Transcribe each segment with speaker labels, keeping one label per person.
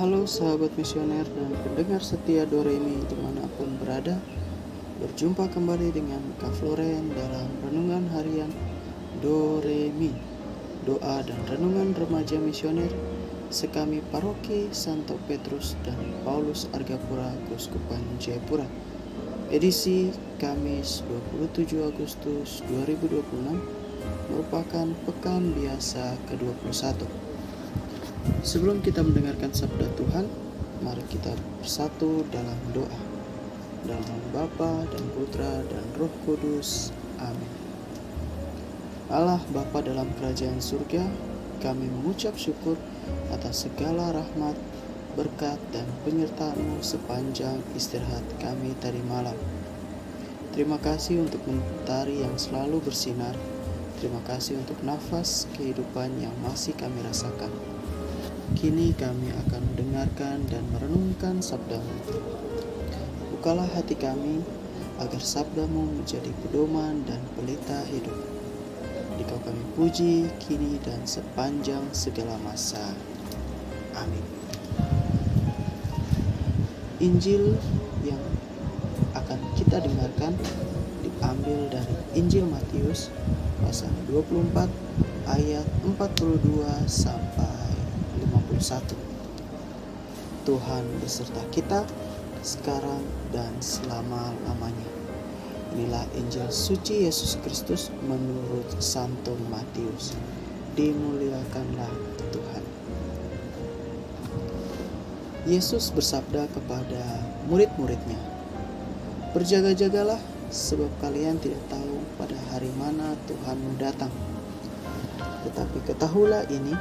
Speaker 1: Halo sahabat misioner dan pendengar setia Doremi dimanapun berada. Berjumpa kembali dengan Kak Floren dalam Renungan Harian Doremi, doa dan renungan remaja misioner sekami Paroki Santo Petrus dan Paulus Argapura, Keuskupan Jayapura. Edisi Kamis 27 Agustus 2026 merupakan pekan biasa ke-21. Sebelum kita mendengarkan sabda Tuhan, mari kita bersatu dalam doa. Dalam nama Bapa dan Putra dan Roh Kudus. Amin. Allah Bapa dalam kerajaan surga, kami mengucap syukur atas segala rahmat, berkat dan penyertaan-Mu sepanjang istirahat kami tadi malam. Terima kasih untuk mentari yang selalu bersinar. Terima kasih untuk nafas kehidupan yang masih kami rasakan. Kini kami akan mendengarkan dan merenungkan sabda-Mu. Bukalah hati kami agar sabda-Mu menjadi pedoman dan pelita hidup. Dikau kami puji kini dan sepanjang segala masa. Amin. Injil yang akan kita dengarkan diambil dari Injil Matius pasal 24 ayat 42 sampai 51. Tuhan beserta kita sekarang dan selama-lamanya. Inilah Injil suci Yesus Kristus menurut Santo Matius. Dimuliakanlah Tuhan. Yesus bersabda kepada murid-muridnya, "Berjaga-jagalah, sebab kalian tidak tahu pada hari mana Tuhanmu datang. Tetapi ketahuilah ini,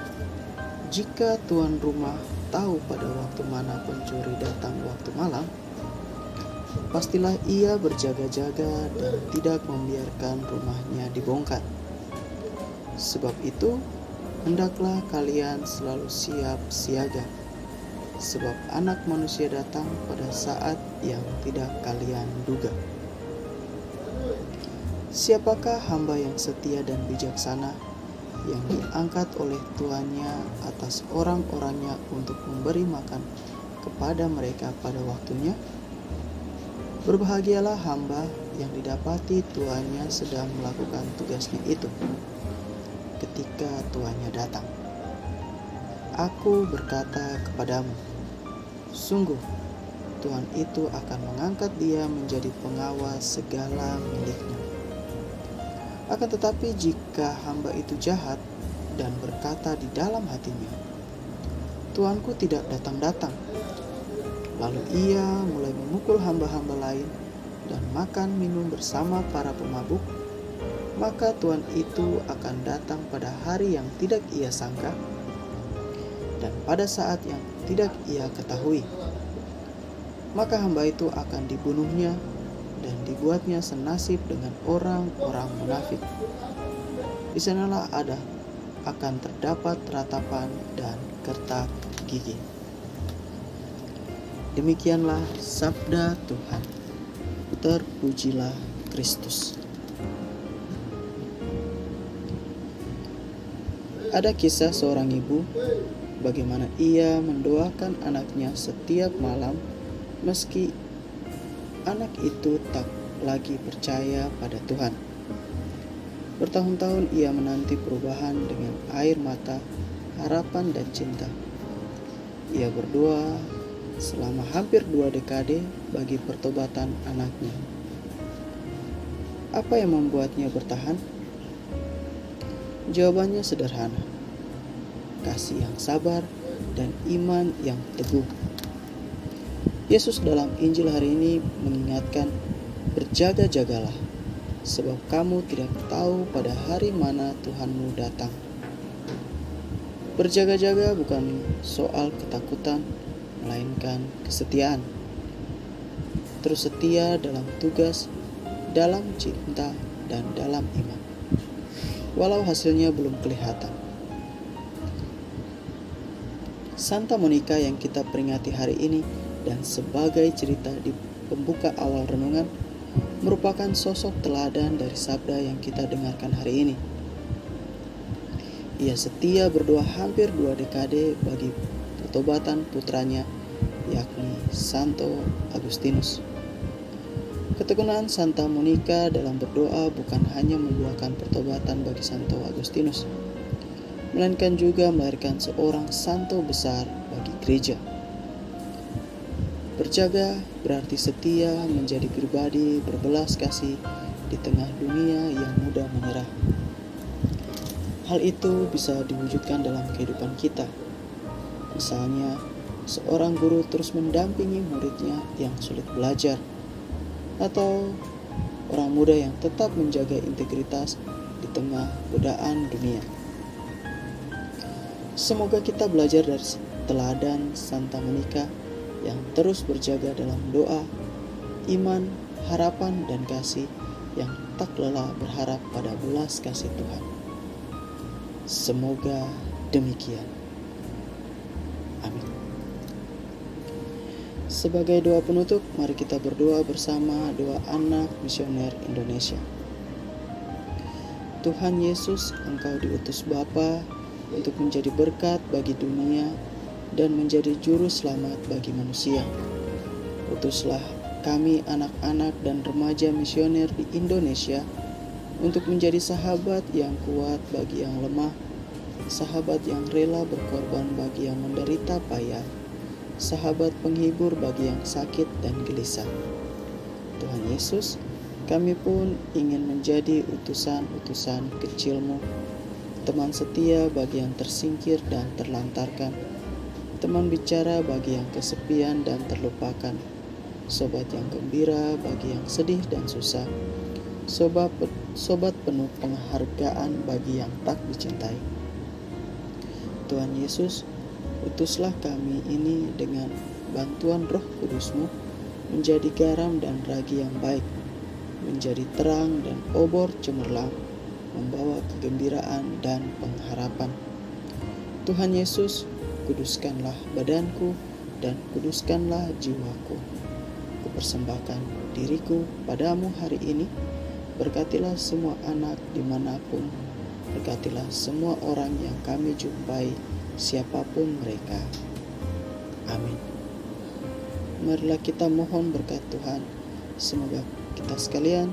Speaker 1: jika tuan rumah tahu pada waktu mana pencuri datang waktu malam, pastilah ia berjaga-jaga dan tidak membiarkan rumahnya dibongkar. Sebab itu, hendaklah kalian selalu siap siaga, sebab Anak Manusia datang pada saat yang tidak kalian duga. Siapakah hamba yang setia dan bijaksana yang diangkat oleh tuannya atas orang-orangnya untuk memberi makan kepada mereka pada waktunya? Berbahagialah hamba yang didapati tuannya sedang melakukan tugasnya itu ketika tuannya datang. Aku berkata kepadamu, sungguh Tuhan itu akan mengangkat dia menjadi pengawal segala miliknya. Akan tetapi jika hamba itu jahat dan berkata di dalam hatinya, Tuanku tidak datang-datang, lalu ia mulai memukul hamba-hamba lain dan makan minum bersama para pemabuk, maka Tuan itu akan datang pada hari yang tidak ia sangka dan pada saat yang tidak ia ketahui. Maka hamba itu akan dibunuhnya dan dibuatnya senasib dengan orang-orang munafik. Di sanalah akan terdapat ratapan dan kertak gigi." Demikianlah sabda Tuhan. Terpujilah Kristus. Ada kisah seorang ibu, bagaimana ia mendoakan anaknya setiap malam meski anak itu tak lagi percaya pada Tuhan. Bertahun-tahun ia menanti perubahan dengan air mata, harapan dan cinta. Ia berdoa selama hampir 2 dekade bagi pertobatan anaknya. Apa yang membuatnya bertahan? Jawabannya sederhana: kasih yang sabar dan iman yang teguh. Yesus dalam Injil hari ini mengingatkan, berjaga-jagalah, sebab kamu tidak tahu pada hari mana Tuhanmu datang. Berjaga-jaga bukan soal ketakutan, melainkan kesetiaan. Terus setia dalam tugas, dalam cinta, dan dalam iman, walau hasilnya belum kelihatan. Santa Monica yang kita peringati hari ini dan sebagai cerita di pembuka awal renungan merupakan sosok teladan dari sabda yang kita dengarkan hari ini. Ia setia berdoa hampir 2 dekade bagi pertobatan putranya, yakni Santo Agustinus. Ketekunan Santa Monica dalam berdoa bukan hanya membuahkan pertobatan bagi Santo Agustinus, melainkan juga melahirkan seorang santo besar bagi gereja. Berjaga berarti setia menjadi pribadi berbelas kasih di tengah dunia yang mudah menyerah. Hal itu bisa diwujudkan dalam kehidupan kita. Misalnya, seorang guru terus mendampingi muridnya yang sulit belajar, atau orang muda yang tetap menjaga integritas di tengah godaan dunia. Semoga kita belajar dari teladan Santa Monica yang terus berjaga dalam doa, iman, harapan, dan kasih yang tak lelah berharap pada belas kasih Tuhan. Semoga demikian. Amin. Sebagai doa penutup, mari kita berdoa bersama doa anak misioner Indonesia. Tuhan Yesus, Engkau diutus Bapa untuk menjadi berkat bagi dunia dan menjadi juru selamat bagi manusia. Utuslah kami anak-anak dan remaja misioner di Indonesia untuk menjadi sahabat yang kuat bagi yang lemah, sahabat yang rela berkorban bagi yang menderita payah, sahabat penghibur bagi yang sakit dan gelisah. Tuhan Yesus, kami pun ingin menjadi utusan-utusan kecil-Mu, teman setia bagi yang tersingkir dan terlantarkan, teman bicara bagi yang kesepian dan terlupakan, sobat yang gembira bagi yang sedih dan susah, sobat penuh penghargaan bagi yang tak dicintai. Tuhan Yesus, utuslah kami ini dengan bantuan Roh Kudus-Mu menjadi garam dan ragi yang baik, menjadi terang dan obor cemerlang, membawa kegembiraan dan pengharapan. Tuhan Yesus, kuduskanlah badanku dan kuduskanlah jiwaku. Kupersembahkan diriku padamu hari ini. Berkatilah semua anak dimanapun. Berkatilah semua orang yang kami jumpai, siapapun mereka. Amin. Marilah kita mohon berkat Tuhan. Semoga kita sekalian,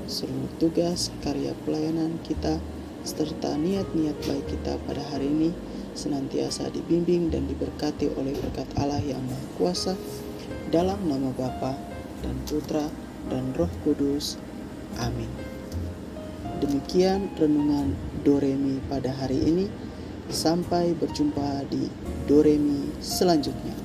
Speaker 1: seluruh tugas, karya pelayanan kita, serta niat-niat baik kita pada hari ini senantiasa dibimbing dan diberkati oleh berkat Allah yang Maha Kuasa, dalam nama Bapa dan Putra dan Roh Kudus. Amin. Demikian renungan Doremi pada hari ini. Sampai berjumpa di Doremi selanjutnya.